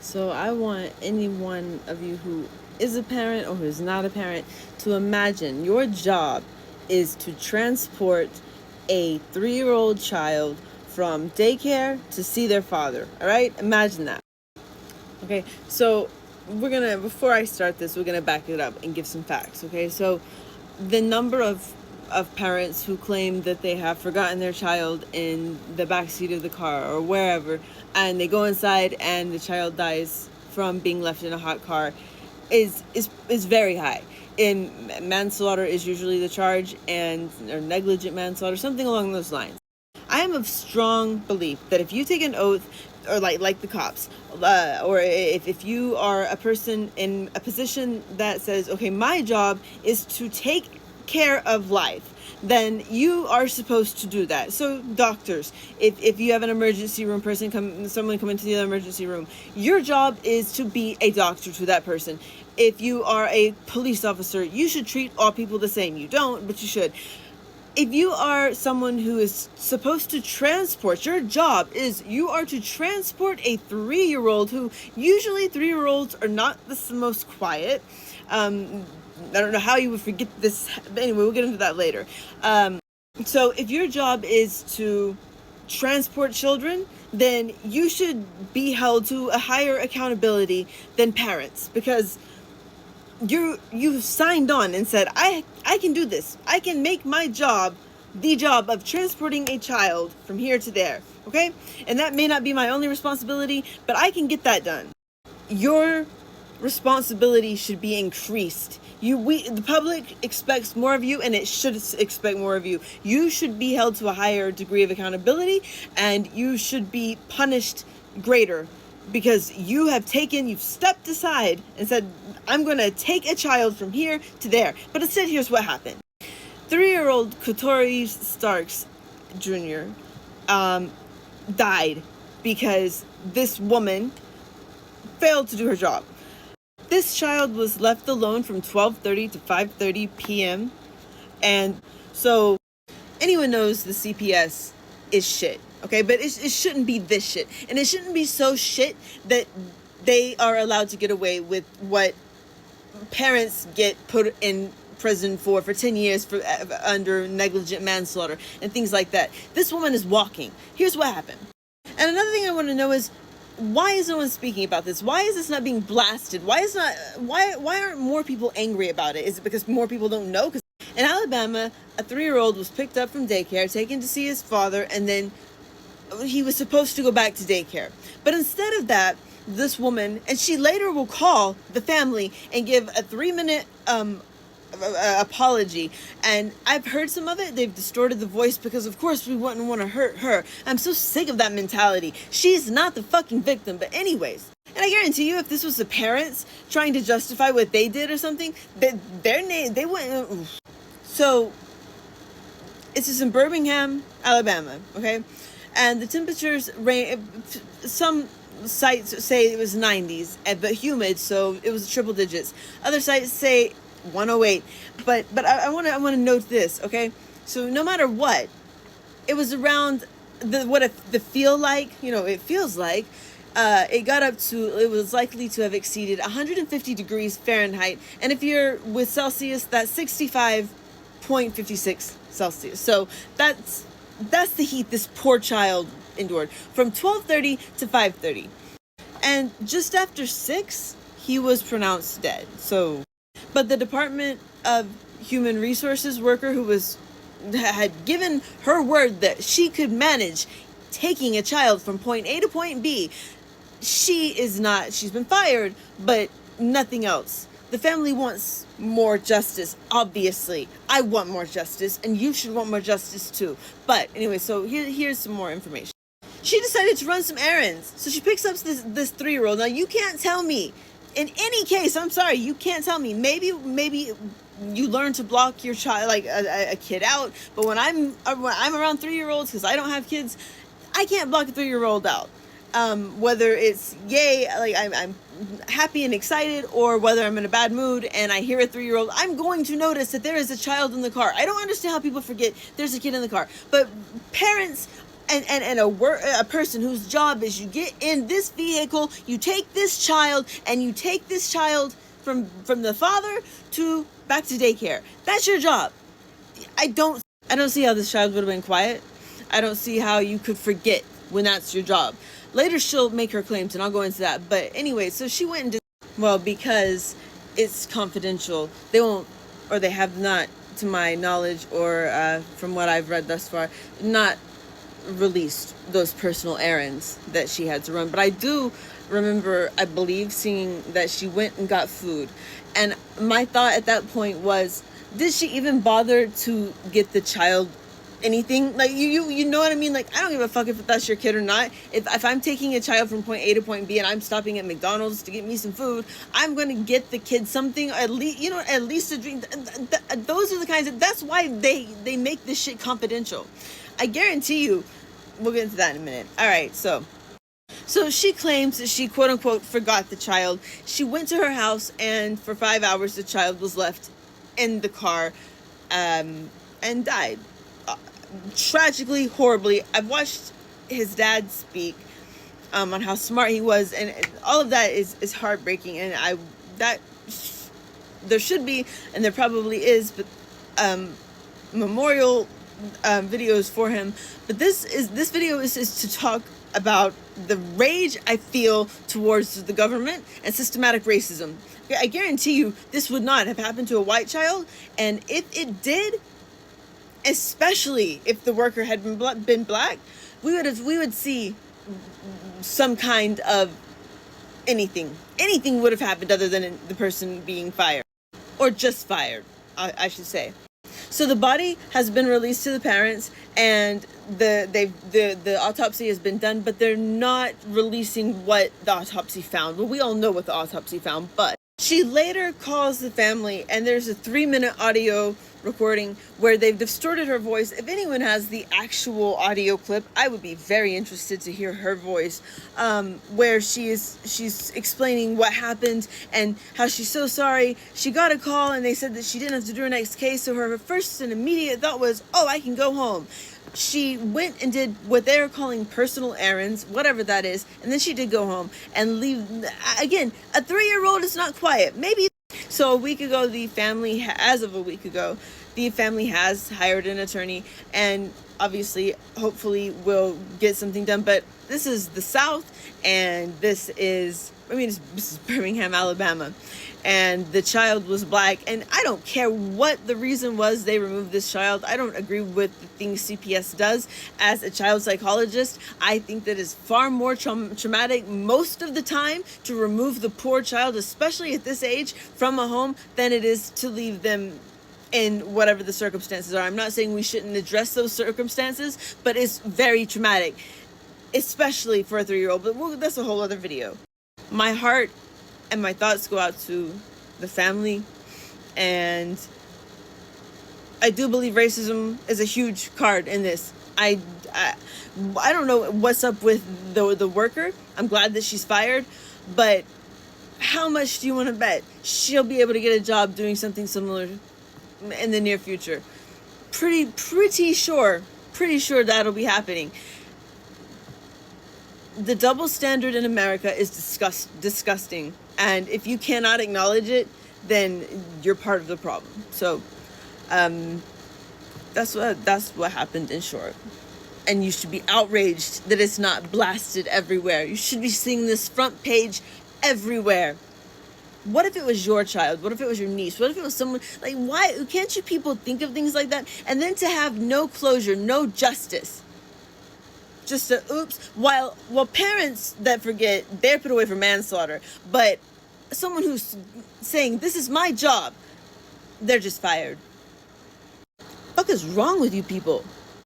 So I want any one of you who is a parent or who's not a parent to imagine your job is to transport a 3-year-old child from daycare to see their father. All right? Imagine that. Okay, so before I start this, we're gonna back it up and give some facts. Okay, so the number of parents who claim that they have forgotten their child in the backseat of the car or wherever, and they go inside and the child dies from being left in a hot car is very high. In manslaughter is usually the charge, or negligent manslaughter, something along those lines. I am of strong belief that if you take an oath, or like the cops, or if you are a person in a position that says, okay, my job is to take care of life, then you are supposed to do that. So doctors, if you have an emergency room someone come into the emergency room, your job is to be a doctor to that person. If you are a police officer, you should treat all people the same. You don't, but you should. If you are someone who is supposed to transport, your job is you are to transport a 3-year-old who usually 3-year-olds are not the most quiet. I don't know how you would forget this, but anyway, we'll get into that later. So if your job is to transport children, then you should be held to a higher accountability than parents, because you signed on and said, I can do this. I can make my job the job of transporting a child from here to there. Okay? And that may not be my only responsibility, but I can get that done. Your responsibility should be increased. The public expects more of you, and it should expect more of you. You should be held to a higher degree of accountability, and you should be punished greater, because you've stepped aside and said, I'm going to take a child from here to there. But instead, here's what happened. 3-year-old Kotori Starks Jr. Died because this woman failed to do her job. This child was left alone from 12:30 to 5:30 p.m. And so anyone knows the CPS is shit. Okay, but it shouldn't be this shit. And it shouldn't be so shit that they are allowed to get away with what parents get put in prison for 10 years under negligent manslaughter and things like that. This woman is walking. Here's what happened. And another thing I want to know is, why is no one speaking about this? Why is this not being blasted? Why aren't more people angry about it? Is it because more people don't know? Because in Alabama, a 3-year-old was picked up from daycare, taken to see his father, and then he was supposed to go back to daycare. But instead of that, this woman, and she later will call the family and give a 3-minute apology. And I've heard some of it. They've distorted the voice because, of course, we wouldn't want to hurt her. I'm so sick of that mentality. She's not the fucking victim. But anyways, and I guarantee you, if this was the parents trying to justify what they did or something, they wouldn't. So this is in Birmingham, Alabama. Okay. And the temperatures some sites say it was 90s, but humid, so it was triple digits. Other sites say 108. But I want to note this, okay? So no matter what, it was around it feels like. It got up to, it was likely to have exceeded 150 degrees Fahrenheit, and if you're with Celsius, that's 65.56 Celsius. So that's the heat this poor child endured from 12:30 to 5:30. And just after 6, he was pronounced dead. So, but the Department of Human Resources worker who had given her word that she could manage taking a child from point A to point B, she's been fired, but nothing else. The family wants more justice, obviously. I want more justice, and you should want more justice too. But anyway, so here's some more information. She decided to run some errands. So she picks up this 3-year-old. Now, you can't tell me, in any case, I'm sorry, you can't tell me. Maybe you learn to block your child, like a kid out. But when I'm around 3-year-olds, because I don't have kids, I can't block a 3-year-old out. Whether it's yay, like I'm happy and excited, or whether I'm in a bad mood and I hear a 3-year-old, I'm going to notice that there is a child in the car. I don't understand how people forget there's a kid in the car. But parents and a person whose job is you get in this vehicle, you take this child, and you take this child from the father to back to daycare. That's your job. I don't see how this child would have been quiet. I don't see how you could forget when that's your job. Later she'll make her claims, and I'll go into that. But anyway, so she went and did, well, because it's confidential, they won't, or they have not, to my knowledge, or from what I've read thus far, not released those personal errands that she had to run. But I do remember, I believe, seeing that she went and got food. And my thought at that point was, did she even bother to get the child anything? Like, you know what I mean? Like, I don't give a fuck if that's your kid or not. If I'm taking a child from point A to point B and I'm stopping at McDonald's to get me some food, I'm going to get the kid something, at least, at least a drink. Those are the kinds of, that's why they make this shit confidential. I guarantee you, we'll get into that in a minute. All right, so she claims that she, quote unquote, forgot the child. She went to her house, and for 5 hours, the child was left in the car, and died. Tragically, horribly. I've watched his dad speak on how smart he was, and all of that is heartbreaking. And there should be, and there probably is, but memorial videos for him. But this video is to talk about the rage I feel towards the government and systematic racism. I guarantee you this would not have happened to a white child, and if it did, especially if the worker had been black, we would see some kind of anything would have happened other than the person being fired, or just fired, I should say. So the body has been released to the parents, and the autopsy has been done, but they're not releasing what the autopsy found. Well, we all know what the autopsy found, but she later calls the family, and there's a 3-minute audio recording where they've distorted her voice. If anyone has the actual audio clip, I would be very interested to hear her voice, where she's explaining what happened and how she's so sorry. She got a call and they said that she didn't have to do her next case, so her first and immediate thought was, oh, I can go home. She went and did what they're calling personal errands, whatever that is, and then she did go home and leave. Again, a 3-year-old is not quiet. Maybe. So a week ago, as of a week ago, the family has hired an attorney, and obviously, hopefully, will get something done. But this is the South, and this is Birmingham, Alabama, and the child was black, and I don't care what the reason was they removed this child. I don't agree with the things CPS does. As a child psychologist, I think that is far more traumatic most of the time to remove the poor child, especially at this age, from a home than it is to leave them in whatever the circumstances are. I'm not saying we shouldn't address those circumstances, but it's very traumatic, especially for a 3-year-old, but that's a whole other video. My heart and my thoughts go out to the family, and I do believe racism is a huge card in this. I don't know what's up with the worker. I'm glad that she's fired, but how much do you want to bet she'll be able to get a job doing something similar in the near future? Pretty sure that'll be happening. The double standard in America is disgusting, and if you cannot acknowledge it, then you're part of the problem. So that's what happened, in short. And you should be outraged that it's not blasted everywhere. You should be seeing this front page everywhere. What if it was your child? What if it was your niece? What if it was someone, like, why can't you people think of things like that? And then to have no closure, no justice. Just a oops. While parents that forget, they're put away for manslaughter. But someone who's saying, this is my job, they're just fired. What the fuck is wrong with you people?